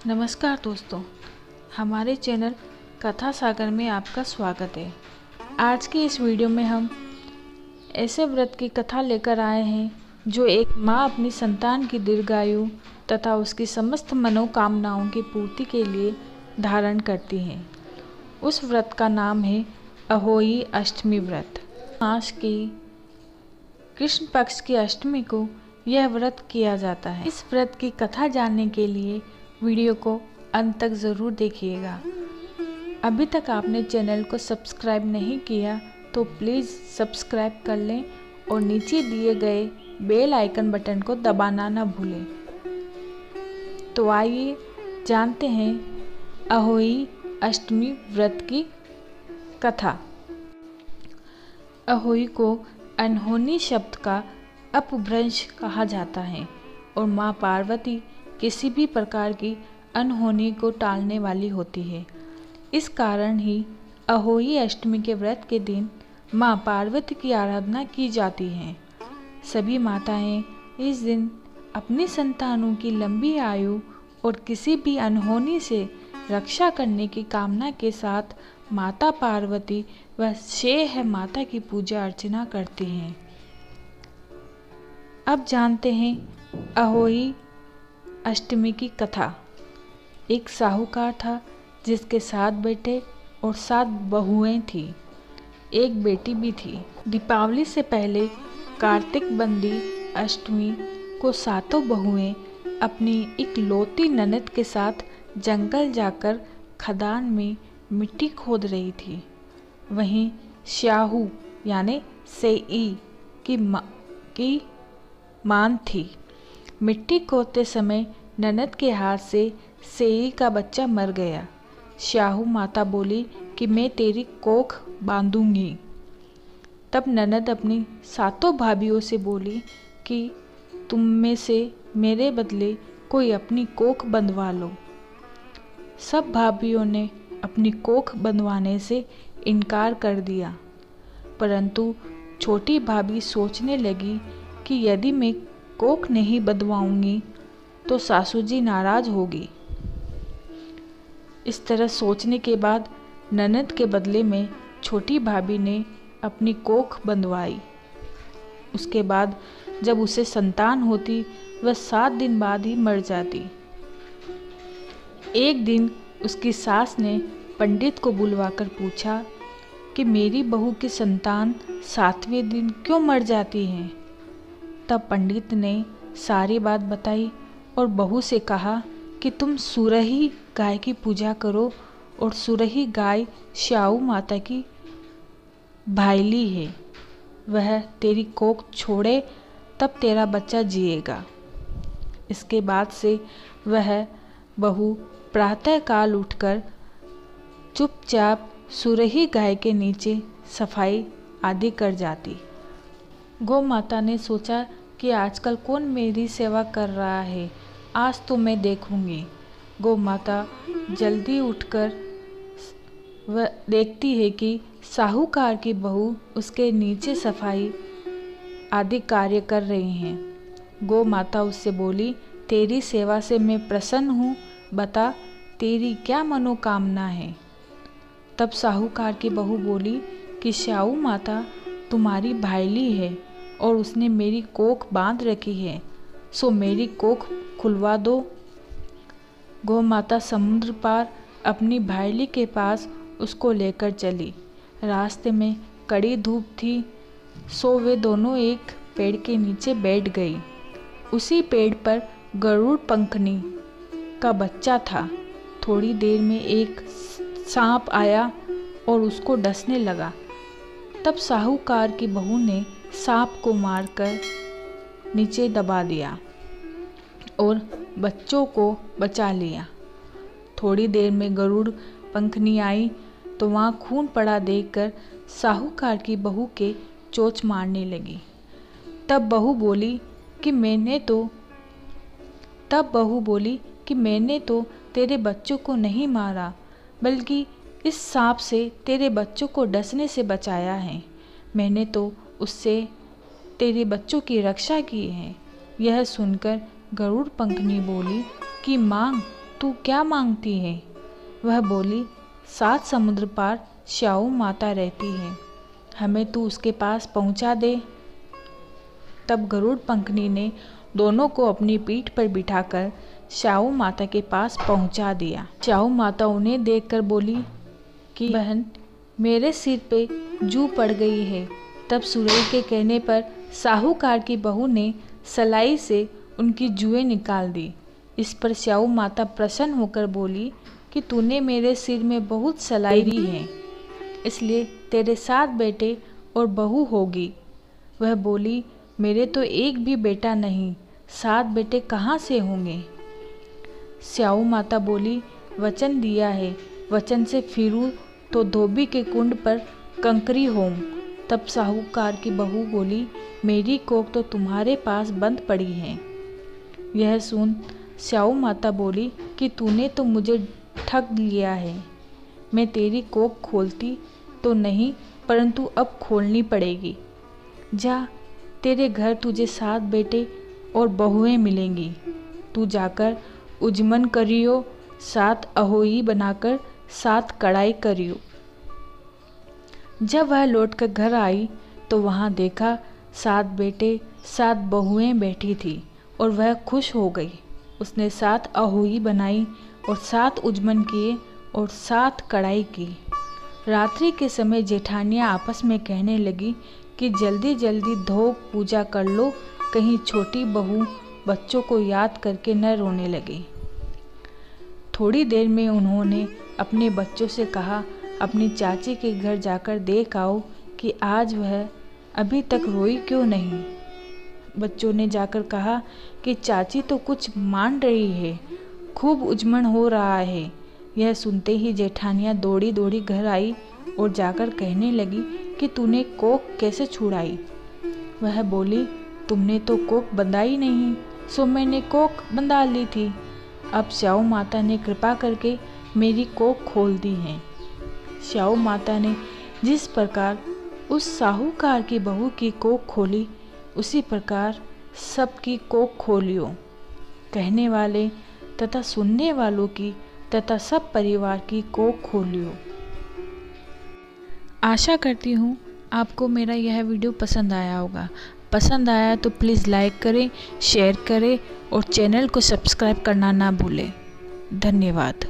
नमस्कार दोस्तों, हमारे चैनल कथा सागर में आपका स्वागत है। आज की इस वीडियो में हम ऐसे व्रत की कथा लेकर आए हैं जो एक माँ अपनी संतान की दीर्घायु तथा उसकी समस्त मनोकामनाओं की पूर्ति के लिए धारण करती हैं। उस व्रत का नाम है अहोई अष्टमी व्रत। मास की कृष्ण पक्ष की अष्टमी को यह व्रत किया जाता है। इस व्रत की कथा जानने के लिए वीडियो को अंत तक ज़रूर देखिएगा। अभी तक आपने चैनल को सब्सक्राइब नहीं किया तो प्लीज़ सब्सक्राइब कर लें और नीचे दिए गए बेल आइकन बटन को दबाना ना भूलें। तो आइए जानते हैं अहोई अष्टमी व्रत की कथा। अहोई को अनहोनी शब्द का अपभ्रंश कहा जाता है और माँ पार्वती किसी भी प्रकार की अनहोनी को टालने वाली होती है। इस कारण ही अहोई अष्टमी के व्रत के दिन माँ पार्वती की आराधना की जाती है। सभी माताएं इस दिन अपनी संतानों की लंबी आयु और किसी भी अनहोनी से रक्षा करने की कामना के साथ माता पार्वती व शेह माता की पूजा अर्चना करती हैं। अब जानते हैं अहोई अष्टमी की कथा। एक साहूकार था जिसके 7 बेटे और 7 बहुएं थी। एक बेटी भी थी। दीपावली से पहले कार्तिक बंदी अष्टमी को 7 बहुएं अपनी इकलौती ननद के साथ जंगल जाकर खदान में मिट्टी खोद रही थी। वहीं श्याहू यानी सेई की मान थी। मिट्टी खोदते समय ननद के हाथ से सेई का बच्चा मर गया। श्याहू माता बोली कि मैं तेरी कोख बांधूंगी। तब ननद अपनी 7 भाभियों से बोली कि तुम में से मेरे बदले कोई अपनी कोख बंधवा लो। सब भाभियों ने अपनी कोख बंधवाने से इनकार कर दिया, परंतु छोटी भाभी सोचने लगी कि यदि मैं कोख नहीं बंधवाऊंगी तो सासू जी नाराज होगी। इस तरह सोचने के बाद ननद के बदले में छोटी भाभी ने अपनी कोख बंधवाई। उसके बाद जब उसे संतान होती वह 7 दिन बाद ही मर जाती। एक दिन उसकी सास ने पंडित को बुलवाकर पूछा कि मेरी बहू की संतान 7वें दिन क्यों मर जाती है। तब पंडित ने सारी बात बताई और बहू से कहा कि तुम सुरही गाय की पूजा करो और सुरही गाय श्याऊ माता की भाईली है, वह तेरी कोख छोड़े तब तेरा बच्चा जिएगा। इसके बाद से वह बहू प्रातःकाल उठकर चुपचाप सुरही गाय के नीचे सफाई आदि कर जाती। गौ माता ने सोचा कि आजकल कौन मेरी सेवा कर रहा है, आज तो मैं देखूंगी। गौ माता जल्दी उठकर वह देखती है कि साहूकार की बहू उसके नीचे सफाई आदि कार्य कर रही हैं। गौ माता उससे बोली, तेरी सेवा से मैं प्रसन्न हूँ, बता तेरी क्या मनोकामना है। तब साहूकार की बहू बोली कि श्याऊ माता तुम्हारी भाईली है और उसने मेरी कोख बांध रखी है, सो मेरी कोख खुलवा दो। गौ माता समुद्र पार अपनी भाईली के पास उसको लेकर चली। रास्ते में कड़ी धूप थी, सो वे दोनों एक पेड़ के नीचे बैठ गई। उसी पेड़ पर गरुड़ पंखनी का बच्चा था। थोड़ी देर में एक सांप आया और उसको डसने लगा। तब साहूकार की बहू ने सांप को मारकर नीचे दबा दिया और बच्चों को बचा लिया। थोड़ी देर में गरुड़ पंखनी आई तो वहाँ खून पड़ा देखकर साहूकार की बहू के चोंच मारने लगी। तब बहू बोली कि मैंने तो तेरे बच्चों को नहीं मारा, बल्कि इस सांप से तेरे बच्चों को डसने से बचाया है। मैंने तो उससे तेरे बच्चों की रक्षा की है। यह सुनकर गरुड़ पंखनी बोली कि माँ, तू क्या मांगती है? वह बोली, 7 समुद्र पार स्याऊ माता रहती है, हमें तू उसके पास पहुंचा दे। तब गरुड़ पंखनी ने दोनों को अपनी पीठ पर बिठाकर स्याऊ माता के पास पहुंचा दिया। स्याऊ माता उन्हें देखकर बोली कि बहन, मेरे सिर पे जू पड़ गई है। तब सुरई के कहने पर साहूकार की बहू ने सलाई से उनकी जुएं निकाल दी। इस पर स्याऊ माता प्रसन्न होकर बोली कि तूने मेरे सिर में बहुत सलाई दी है, इसलिए तेरे 7 बेटे और बहू होगी। वह बोली, मेरे तो एक भी बेटा नहीं, 7 बेटे कहाँ से होंगे? स्याऊ माता बोली, वचन दिया है, वचन से फिरूँ तो धोबी के कुंड पर कंकरी होऊं। तब साहूकार की बहू बोली, मेरी कोख तो तुम्हारे पास बंद पड़ी है। यह सुन स्याऊ माता बोली कि तूने तो मुझे ठग लिया है। मैं तेरी कोख खोलती तो नहीं, परंतु अब खोलनी पड़ेगी। जा, तेरे घर तुझे 7 बेटे और बहुएं मिलेंगी। तू जाकर उजमन करियो, 7 अहोई बनाकर 7 कढ़ाई करियो। जब वह लौटकर घर आई तो वहाँ देखा 7 बेटे 7 बहुएं बैठी थी और वह खुश हो गई। उसने 7 अहोई बनाई और 7 उजमन किए और 7 कढ़ाई की। रात्रि के समय जेठानियाँ आपस में कहने लगी कि जल्दी जल्दी धो पूजा कर लो, कहीं छोटी बहू बच्चों को याद करके न रोने लगे। थोड़ी देर में उन्होंने अपने बच्चों से कहा, अपनी चाची के घर जाकर देख आओ कि आज वह अभी तक रोई क्यों नहीं। बच्चों ने जाकर कहा कि चाची तो कुछ मान रही है, खूब उजमन हो रहा है। यह सुनते ही जेठानियाँ दौड़ी दौड़ी घर आई और जाकर कहने लगी कि तूने कोख कैसे छुड़ाई? वह बोली, तुमने तो कोख बंधाई नहीं, सो मैंने कोख बंधा ली थी। अब स्याऊ माता ने कृपा करके मेरी कोख खोल दी है। स्याऊ माता ने जिस प्रकार उस साहूकार की बहू की कोख खोली, उसी प्रकार सबकी कोख खोलियो। कहने वाले तथा सुनने वालों की तथा सब परिवार की कोख खोलियो। आशा करती हूँ आपको मेरा यह वीडियो पसंद आया होगा। पसंद आया तो प्लीज़ लाइक करें, शेयर करें और चैनल को सब्सक्राइब करना ना भूलें। धन्यवाद।